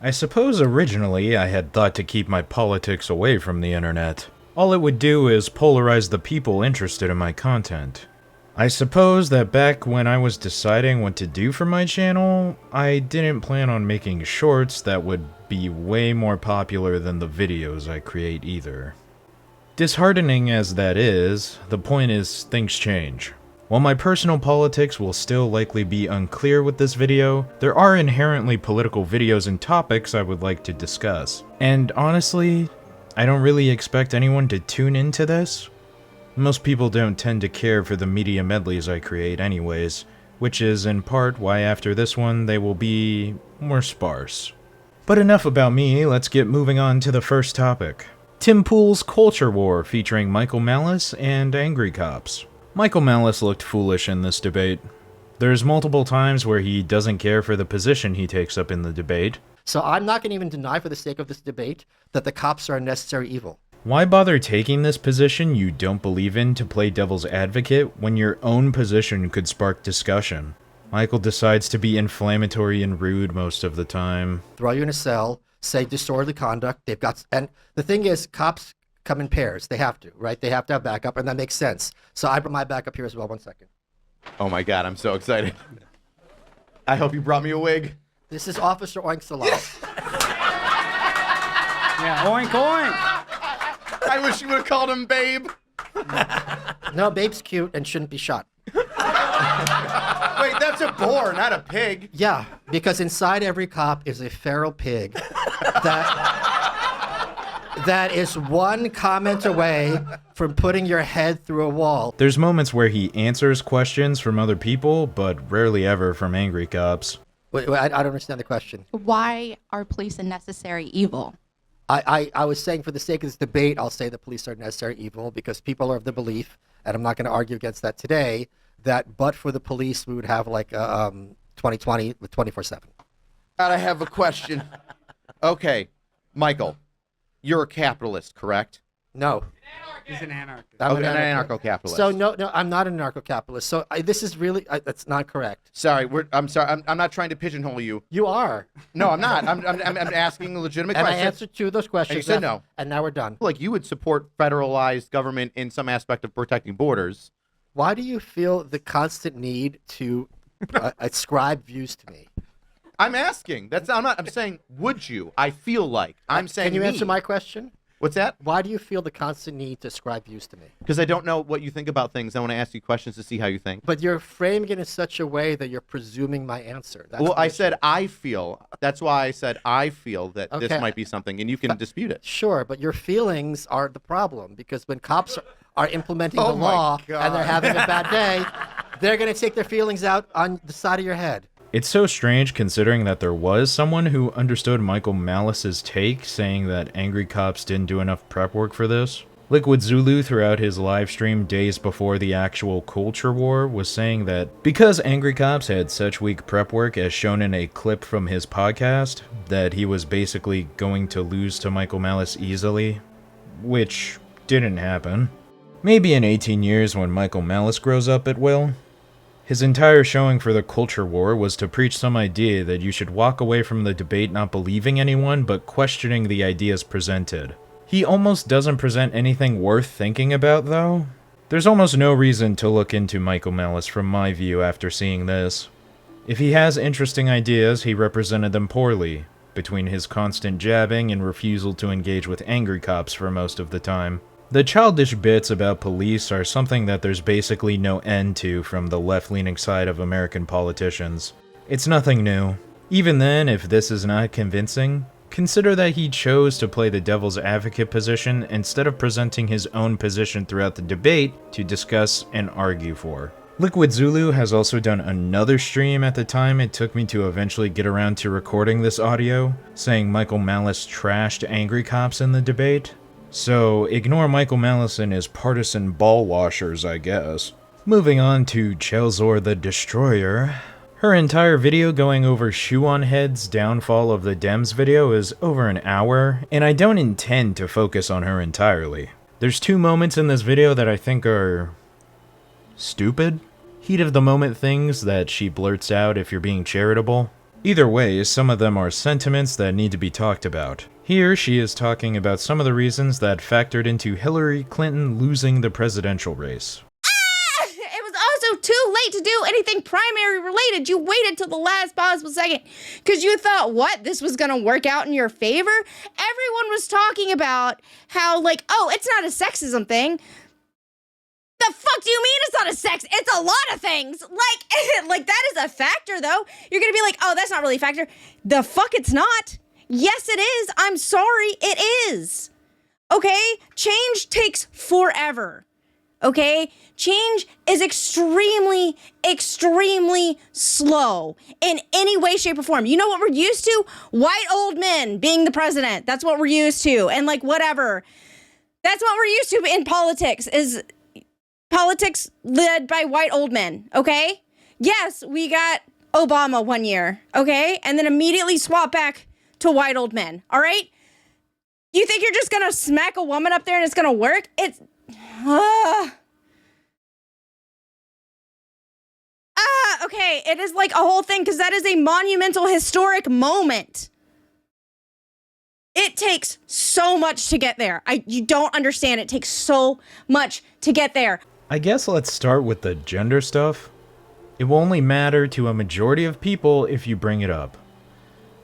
I suppose originally I had thought to keep my politics away from the internet. All it would do is polarize the people interested in my content. I suppose that back when I was deciding what to do for my channel, I didn't plan on making shorts that would be way more popular than the videos I create either. Disheartening as that is, the point is things change. While my personal politics will still likely be unclear with this video, there are inherently political videos and topics I would like to discuss. And honestly, I don't really expect anyone to tune into this. Most people don't tend to care for the media medleys I create anyways, which is in part why after this one they will be more sparse. But enough about me, let's get moving on to the first topic. Tim Pool's Culture War featuring Michael Malice and Angry Cops. Michael Malice looked foolish in this debate. There's multiple times where he doesn't care for the position he takes up in the debate. So I'm not going to even deny for the sake of this debate that the cops are a necessary evil. Why bother taking this position you don't believe in to play devil's advocate when your own position could spark discussion? Michael decides to be inflammatory and rude most of the time. Throw you in a cell, say disorderly conduct. And the thing is, cops come in pairs. They have to, right? They have to have backup, and that makes sense. So I brought my backup here as well. 1 second. Oh my God, I'm so excited. I hope you brought me a wig. This is Officer Oink Salah. Yeah, oink, oink. I wish you would have called him Babe. No, Babe's cute and shouldn't be shot. Wait, that's a boar, not a pig. Yeah, because inside every cop is a feral pig that is one comment away from putting your head through a wall. There's moments where he answers questions from other people, but rarely ever from Angry Cops. Wait, I don't understand the question. Why are police a necessary evil? I was saying for the sake of this debate, I'll say the police are necessary evil because people are of the belief, and I'm not going to argue against that today, that but for the police, we would have like 2020 with 24/7. I have a question. Okay, Michael, you're a capitalist, correct? No. He's an anarchist. I'm an anarcho-capitalist. So no, I'm not an anarcho-capitalist. So this is really, that's not correct. Sorry, I'm sorry. I'm not trying to pigeonhole you. You are. No, I'm not. I'm asking a legitimate And I question. answered 2 of those questions. And you said no. And now we're done. Like you would support federalized government in some aspect of protecting borders. Why do you feel the constant need to ascribe views to me? I'm asking. I'm saying, would you? I feel like. I'm saying. Can you answer my question? What's that? Why do you feel the constant need to ascribe views to me? Because I don't know what you think about things. I want to ask you questions to see how you think. But you're framing it in such a way that you're presuming my answer. That's Well, the I issue. said I feel. That's why I said I feel that Okay. this might be something, and you can dispute it. Sure, but your feelings are the problem because when cops are implementing Oh the my law God. and they're having a bad day, they're going to take their feelings out on the side of your head. It's so strange considering that there was someone who understood Michael Malice's take, saying that Angry Cops didn't do enough prep work for this. Liquid Zulu throughout his live stream days before the actual culture war was saying that because Angry Cops had such weak prep work as shown in a clip from his podcast, that he was basically going to lose to Michael Malice easily, which didn't happen. Maybe in 18 years when Michael Malice grows up it will. His entire showing for the culture war was to preach some idea that you should walk away from the debate not believing anyone but questioning the ideas presented. He almost doesn't present anything worth thinking about though. There's almost no reason to look into Michael Malice from my view after seeing this. If he has interesting ideas, he represented them poorly, between his constant jabbing and refusal to engage with Angry Cops for most of the time. The childish bits about police are something that there's basically no end to from the left-leaning side of American politicians. It's nothing new. Even then, if this is not convincing, consider that he chose to play the devil's advocate position instead of presenting his own position throughout the debate to discuss and argue for. Liquid Zulu has also done another stream at the time it took me to eventually get around to recording this audio, saying Michael Malice trashed Angry Cops in the debate. So, ignore Michael Malice and his partisan ball washers, I guess. Moving on to Chelzor the Destroyer. Her entire video going over Shoe-on-Head's downfall of the Dems video is over an hour, and I don't intend to focus on her entirely. There's 2 moments in this video that I think are stupid. Heat of the moment things that she blurts out if you're being charitable. Either way, some of them are sentiments that need to be talked about. Here, she is talking about some of the reasons that factored into Hillary Clinton losing the presidential race. It was also too late to do anything primary related. You waited till the last possible second because you thought, what, this was going to work out in your favor? Everyone was talking about how, like, oh, it's not a sexism thing. The fuck do you mean it's not a sex? It's a lot of things. Like that is a factor, though. You're going to be like, oh, that's not really a factor. The fuck it's not. Yes, it is. I'm sorry. It is. Okay? Change takes forever. Okay? Change is extremely, extremely slow in any way, shape, or form. You know what we're used to? White old men being the president. That's what we're used to. And like whatever. That's what we're used to in politics, is politics led by white old men. Okay? Yes, we got Obama one year. Okay? And then immediately swap back to white old men. All right? You think you're just going to smack a woman up there and it's going to work? It's... okay, it is like a whole thing because that is a monumental, historic moment. It takes so much to get there. You don't understand. It takes so much to get there. I guess let's start with the gender stuff. It will only matter to a majority of people if you bring it up.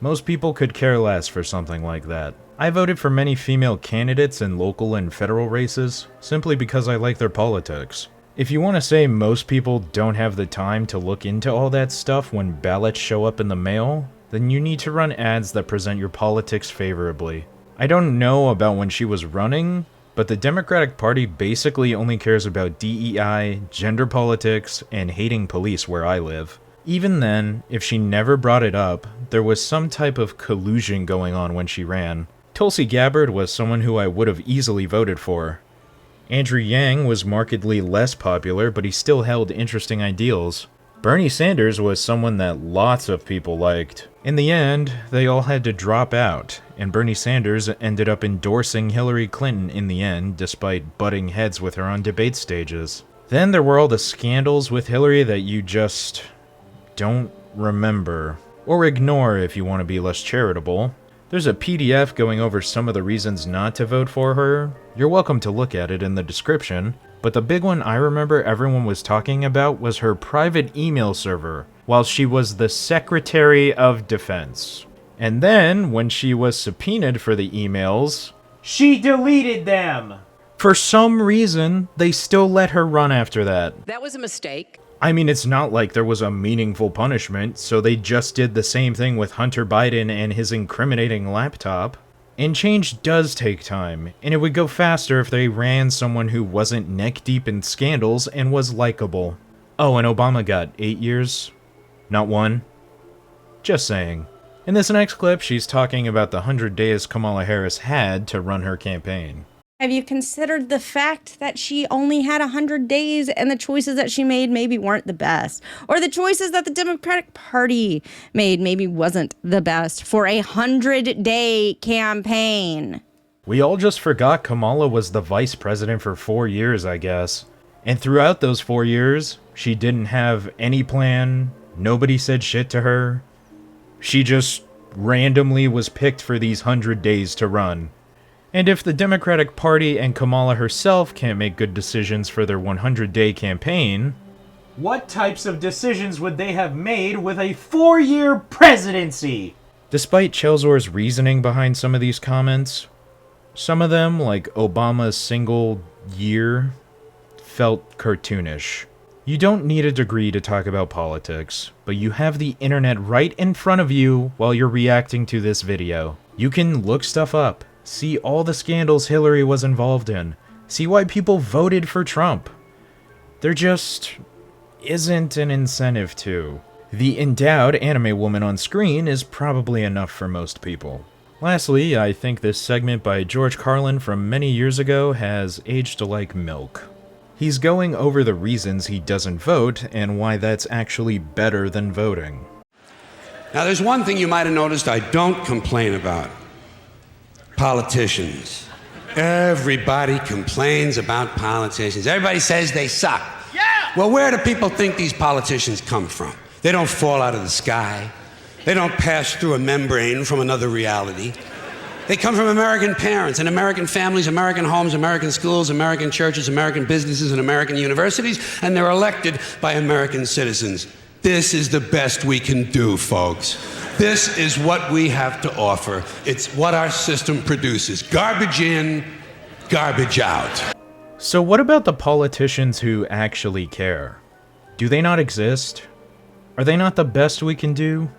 Most people could care less for something like that. I voted for many female candidates in local and federal races, simply because I like their politics. If you want to say most people don't have the time to look into all that stuff when ballots show up in the mail, then you need to run ads that present your politics favorably. I don't know about when she was running, but the Democratic Party basically only cares about DEI, gender politics, and hating police where I live. Even then, if she never brought it up, there was some type of collusion going on when she ran. Tulsi Gabbard was someone who I would have easily voted for. Andrew Yang was markedly less popular, but he still held interesting ideals. Bernie Sanders was someone that lots of people liked. In the end, they all had to drop out, and Bernie Sanders ended up endorsing Hillary Clinton in the end, despite butting heads with her on debate stages. Then there were all the scandals with Hillary that you just don't remember, or ignore if you want to be less charitable. There's a PDF going over some of the reasons not to vote for her. You're welcome to look at it in the description, but the big one I remember everyone was talking about was her private email server while she was the Secretary of Defense. And then, when she was subpoenaed for the emails, she deleted them! For some reason, they still let her run after that. That was a mistake. I mean, it's not like there was a meaningful punishment, so they just did the same thing with Hunter Biden and his incriminating laptop. And change does take time, and it would go faster if they ran someone who wasn't neck-deep in scandals and was likable. Oh, and Obama got 8 years? Not 1? Just saying. In this next clip, she's talking about the 100 days Kamala Harris had to run her campaign. Have you considered the fact that she only had 100 days and the choices that she made maybe weren't the best? Or the choices that the Democratic Party made maybe wasn't the best for a 100-day campaign? We all just forgot Kamala was the vice president for 4 years, I guess. And throughout those 4 years, she didn't have any plan, nobody said shit to her. She just randomly was picked for these 100 days to run. And if the Democratic Party and Kamala herself can't make good decisions for their 100-day campaign, what types of decisions would they have made with a 4-year presidency? Despite Chelzor's reasoning behind some of these comments, some of them, like Obama's single year, felt cartoonish. You don't need a degree to talk about politics, but you have the internet right in front of you while you're reacting to this video. You can look stuff up. See all the scandals Hillary was involved in. See why people voted for Trump. There just isn't an incentive to. The endowed anime woman on screen is probably enough for most people. Lastly, I think this segment by George Carlin from many years ago has aged like milk. He's going over the reasons he doesn't vote and why that's actually better than voting. Now, there's one thing you might have noticed I don't complain about. Politicians. Everybody complains about politicians. Everybody says they suck. Yeah! Well, where do people think these politicians come from? They don't fall out of the sky. They don't pass through a membrane from another reality. They come from American parents and American families, American homes, American schools, American churches, American businesses, and American universities, and they're elected by American citizens. This is the best we can do, folks. This is what we have to offer. It's what our system produces. Garbage in, garbage out. So what about the politicians who actually care? Do they not exist? Are they not the best we can do?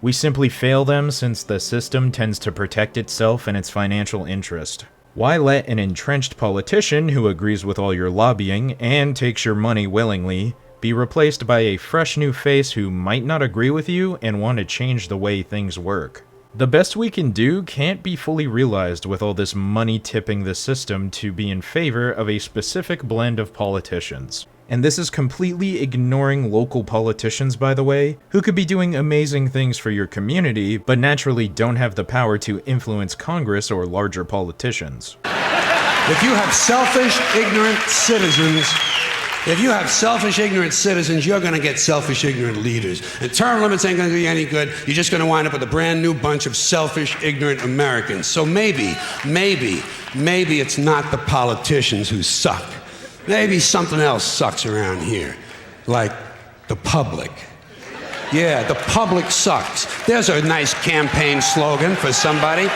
We simply fail them since the system tends to protect itself and its financial interest. Why let an entrenched politician who agrees with all your lobbying and takes your money willingly be replaced by a fresh new face who might not agree with you and want to change the way things work? The best we can do can't be fully realized with all this money tipping the system to be in favor of a specific blend of politicians. And this is completely ignoring local politicians, by the way, who could be doing amazing things for your community, but naturally don't have the power to influence Congress or larger politicians. If you have selfish, ignorant citizens, you're going to get selfish, ignorant leaders. And term limits ain't going to do you any good. You're just going to wind up with a brand new bunch of selfish, ignorant Americans. So maybe it's not the politicians who suck. Maybe something else sucks around here, like the public. Yeah, the public sucks. There's a nice campaign slogan for somebody.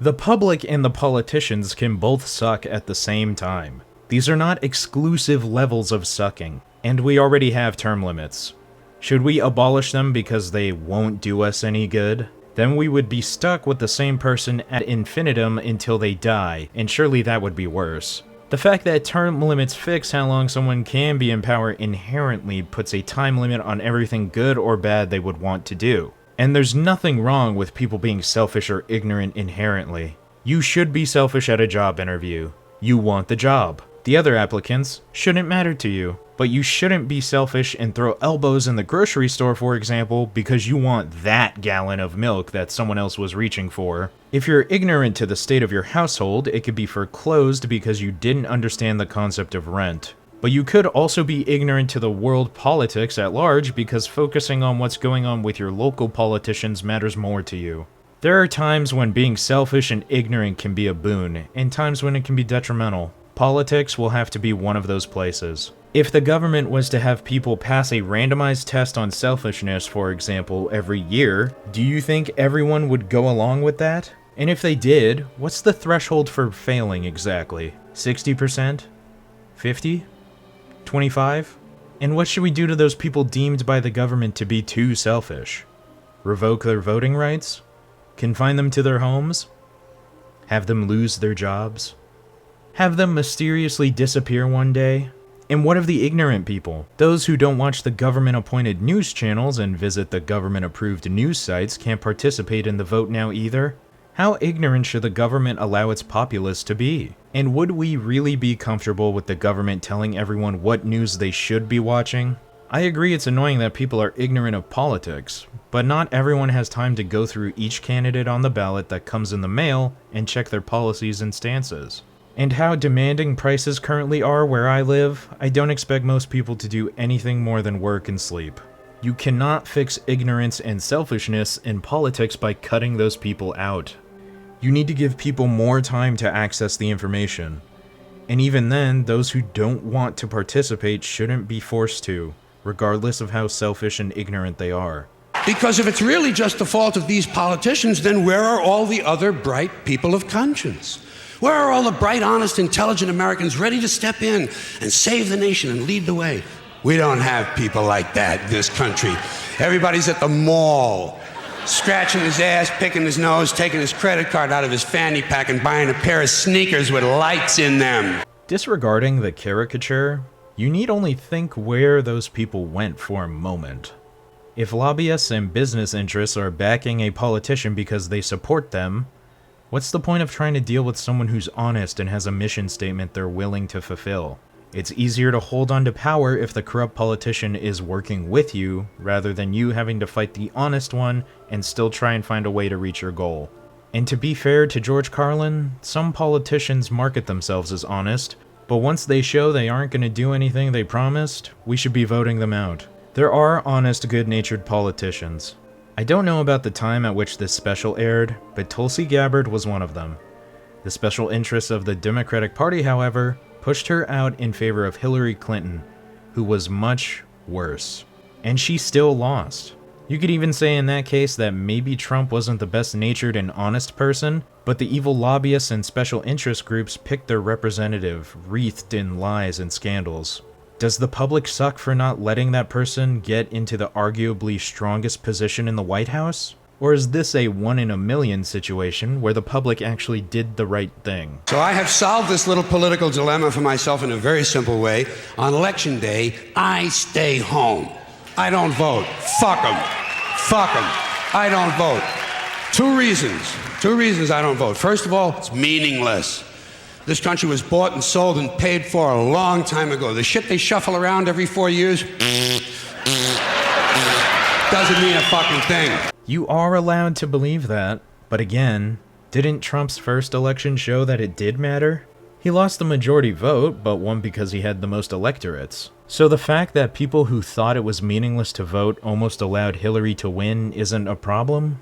The public and the politicians can both suck at the same time. These are not exclusive levels of sucking, and we already have term limits. Should we abolish them because they won't do us any good? Then we would be stuck with the same person ad infinitum until they die, and surely that would be worse. The fact that term limits fix how long someone can be in power inherently puts a time limit on everything good or bad they would want to do. And there's nothing wrong with people being selfish or ignorant inherently. You should be selfish at a job interview. You want the job. The other applicants shouldn't matter to you. But you shouldn't be selfish and throw elbows in the grocery store, for example, because you want that gallon of milk that someone else was reaching for. If you're ignorant to the state of your household, it could be foreclosed because you didn't understand the concept of rent. But you could also be ignorant to the world politics at large because focusing on what's going on with your local politicians matters more to you. There are times when being selfish and ignorant can be a boon, and times when it can be detrimental. Politics will have to be one of those places. If the government was to have people pass a randomized test on selfishness, for example, every year, do you think everyone would go along with that? And if they did, what's the threshold for failing exactly? 60%? 50? 25? And what should we do to those people deemed by the government to be too selfish? Revoke their voting rights? Confine them to their homes? Have them lose their jobs? Have them mysteriously disappear one day? And what of the ignorant people? Those who don't watch the government-appointed news channels and visit the government-approved news sites can't participate in the vote now either? How ignorant should the government allow its populace to be? And would we really be comfortable with the government telling everyone what news they should be watching? I agree it's annoying that people are ignorant of politics, but not everyone has time to go through each candidate on the ballot that comes in the mail and check their policies and stances. And how demanding prices currently are where I live, I don't expect most people to do anything more than work and sleep. You cannot fix ignorance and selfishness in politics by cutting those people out. You need to give people more time to access the information. And even then, those who don't want to participate shouldn't be forced to, regardless of how selfish and ignorant they are. Because if it's really just the fault of these politicians, then where are all the other bright people of conscience? Where are all the bright, honest, intelligent Americans ready to step in and save the nation and lead the way? We don't have people like that in this country. Everybody's at the mall, scratching his ass, picking his nose, taking his credit card out of his fanny pack and buying a pair of sneakers with lights in them. Disregarding the caricature, you need only think where those people went for a moment. If lobbyists and business interests are backing a politician because they support them, what's the point of trying to deal with someone who's honest and has a mission statement they're willing to fulfill? It's easier to hold on to power if the corrupt politician is working with you, rather than you having to fight the honest one and still try and find a way to reach your goal. And to be fair to George Carlin, some politicians market themselves as honest, but once they show they aren't going to do anything they promised, we should be voting them out. There are honest, good-natured politicians. I don't know about the time at which this special aired, but Tulsi Gabbard was one of them. The special interests of the Democratic Party, however, pushed her out in favor of Hillary Clinton, who was much worse. And she still lost. You could even say in that case that maybe Trump wasn't the best-natured and honest person, but the evil lobbyists and special interest groups picked their representative, wreathed in lies and scandals. Does the public suck for not letting that person get into the arguably strongest position in the White House? Or is this a 1 in a million situation where the public actually did the right thing? So I have solved this little political dilemma for myself in a very simple way. On election day, I stay home. I don't vote. Fuck them. Fuck them. I don't vote. Two reasons I don't vote. First of all, it's meaningless. This country was bought and sold and paid for a long time ago. The shit they shuffle around every 4 years doesn't mean a fucking thing. You are allowed to believe that, but again, didn't Trump's first election show that it did matter? He lost the majority vote, but won because he had the most electorates. So the fact that people who thought it was meaningless to vote almost allowed Hillary to win isn't a problem?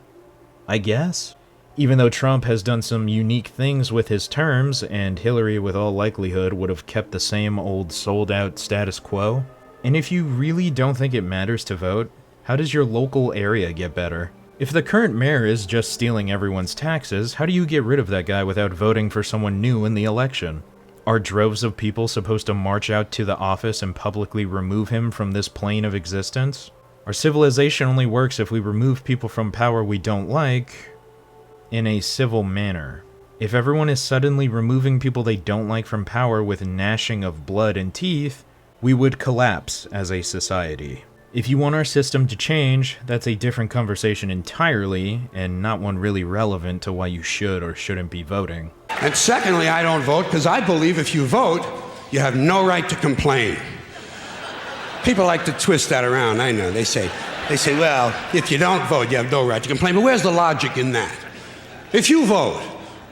I guess? Even though Trump has done some unique things with his terms, and Hillary with all likelihood would have kept the same old sold-out status quo. And if you really don't think it matters to vote, how does your local area get better? If the current mayor is just stealing everyone's taxes, how do you get rid of that guy without voting for someone new in the election? Are droves of people supposed to march out to the office and publicly remove him from this plane of existence? Our civilization only works if we remove people from power we don't like in a civil manner. If everyone is suddenly removing people they don't like from power with gnashing of blood and teeth, we would collapse as a society. If you want our system to change, that's a different conversation entirely, and not one really relevant to why you should or shouldn't be voting. And secondly, I don't vote because I believe if you vote, you have no right to complain. People like to twist that around, I know. They say, well, if you don't vote, you have no right to complain. But where's the logic in that? If you vote,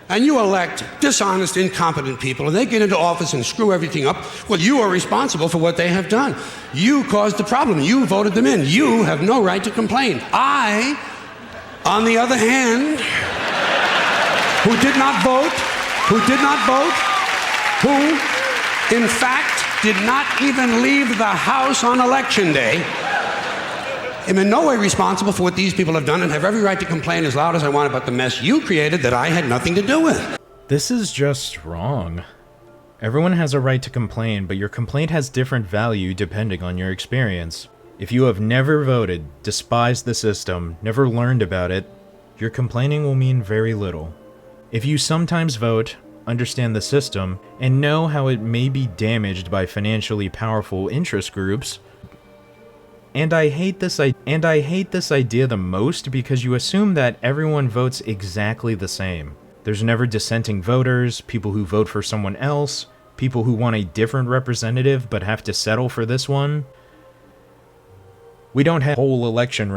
and you elect dishonest, incompetent people, and they get into office and screw everything up, well, you are responsible for what they have done. You caused the problem. You voted them in. You have no right to complain. I, on the other hand, who did not vote, who, in fact, did not even leave the house on election day, am in no way responsible for what these people have done and have every right to complain as loud as I want about the mess you created that I had nothing to do with. This is just wrong. Everyone has a right to complain, but your complaint has different value depending on your experience. If you have never voted, despised the system, never learned about it, your complaining will mean very little. If you sometimes vote, understand the system, and know how it may be damaged by financially powerful interest groups, And I hate this idea the most because you assume that everyone votes exactly the same. There's never dissenting voters, people who vote for someone else, people who want a different representative but have to settle for this one. We don't have whole election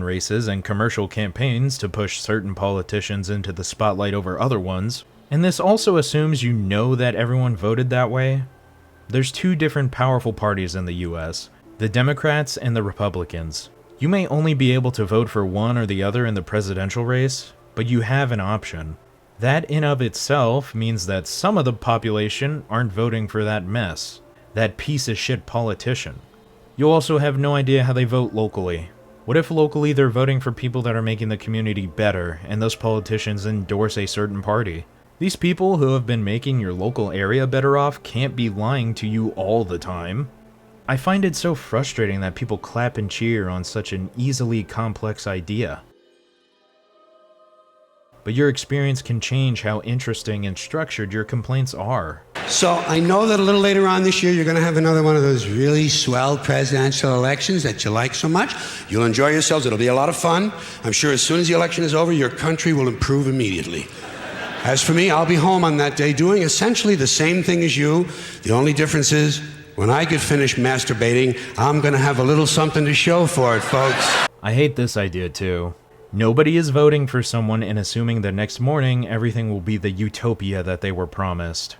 races and commercial campaigns to push certain politicians into the spotlight over other ones. And this also assumes you know that everyone voted that way. There's two different powerful parties in the US, the Democrats and the Republicans. You may only be able to vote for one or the other in the presidential race, but you have an option. That in of itself means that some of the population aren't voting for that mess, that piece of shit politician. You'll also have no idea how they vote locally. What if locally they're voting for people that are making the community better, and those politicians endorse a certain party? These people who have been making your local area better off can't be lying to you all the time. I find it so frustrating that people clap and cheer on such an easily complex idea. But your experience can change how interesting and structured your complaints are. So I know that a little later on this year, you're going to have another one of those really swell presidential elections that you like so much. You'll enjoy yourselves. It'll be a lot of fun. I'm sure as soon as the election is over, your country will improve immediately. As for me, I'll be home on that day doing essentially the same thing as you. The only difference is, when I get finished masturbating, I'm going to have a little something to show for it, folks. I hate this idea too. Nobody is voting for someone and assuming the next morning everything will be the utopia that they were promised.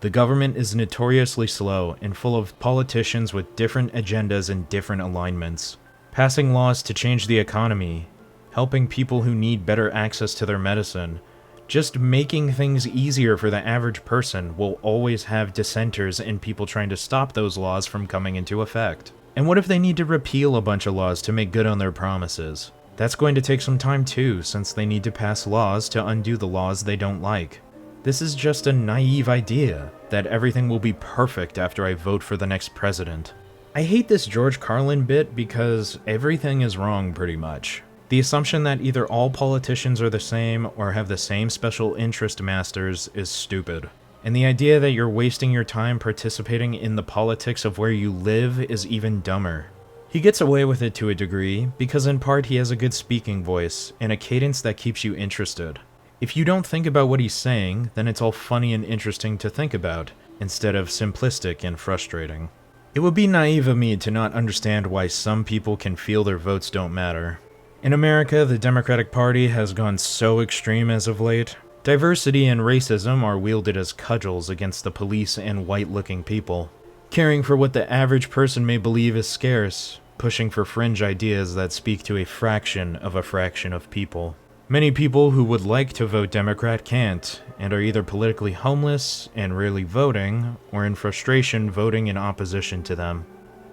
The government is notoriously slow and full of politicians with different agendas and different alignments. Passing laws to change the economy, helping people who need better access to their medicine, just making things easier for the average person will always have dissenters and people trying to stop those laws from coming into effect. And what if they need to repeal a bunch of laws to make good on their promises? That's going to take some time too, since they need to pass laws to undo the laws they don't like. This is just a naive idea that everything will be perfect after I vote for the next president. I hate this George Carlin bit because everything is wrong pretty much. The assumption that either all politicians are the same or have the same special interest masters is stupid. And the idea that you're wasting your time participating in the politics of where you live is even dumber. He gets away with it to a degree because in part he has a good speaking voice and a cadence that keeps you interested. If you don't think about what he's saying, then it's all funny and interesting to think about, instead of simplistic and frustrating. It would be naive of me to not understand why some people can feel their votes don't matter. In America, the Democratic Party has gone so extreme as of late. Diversity and racism are wielded as cudgels against the police and white-looking people. Caring for what the average person may believe is scarce, pushing for fringe ideas that speak to a fraction of people. Many people who would like to vote Democrat can't, and are either politically homeless and rarely voting, or in frustration voting in opposition to them.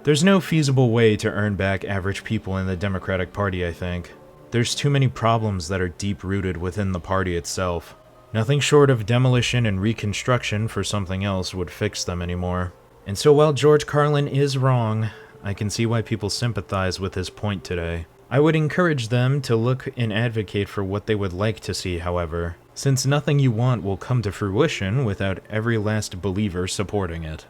There's no feasible way to earn back average people in the Democratic Party, I think. There's too many problems that are deep-rooted within the party itself. Nothing short of demolition and reconstruction for something else would fix them anymore. And so while George Carlin is wrong, I can see why people sympathize with his point today. I would encourage them to look and advocate for what they would like to see, however, since nothing you want will come to fruition without every last believer supporting it.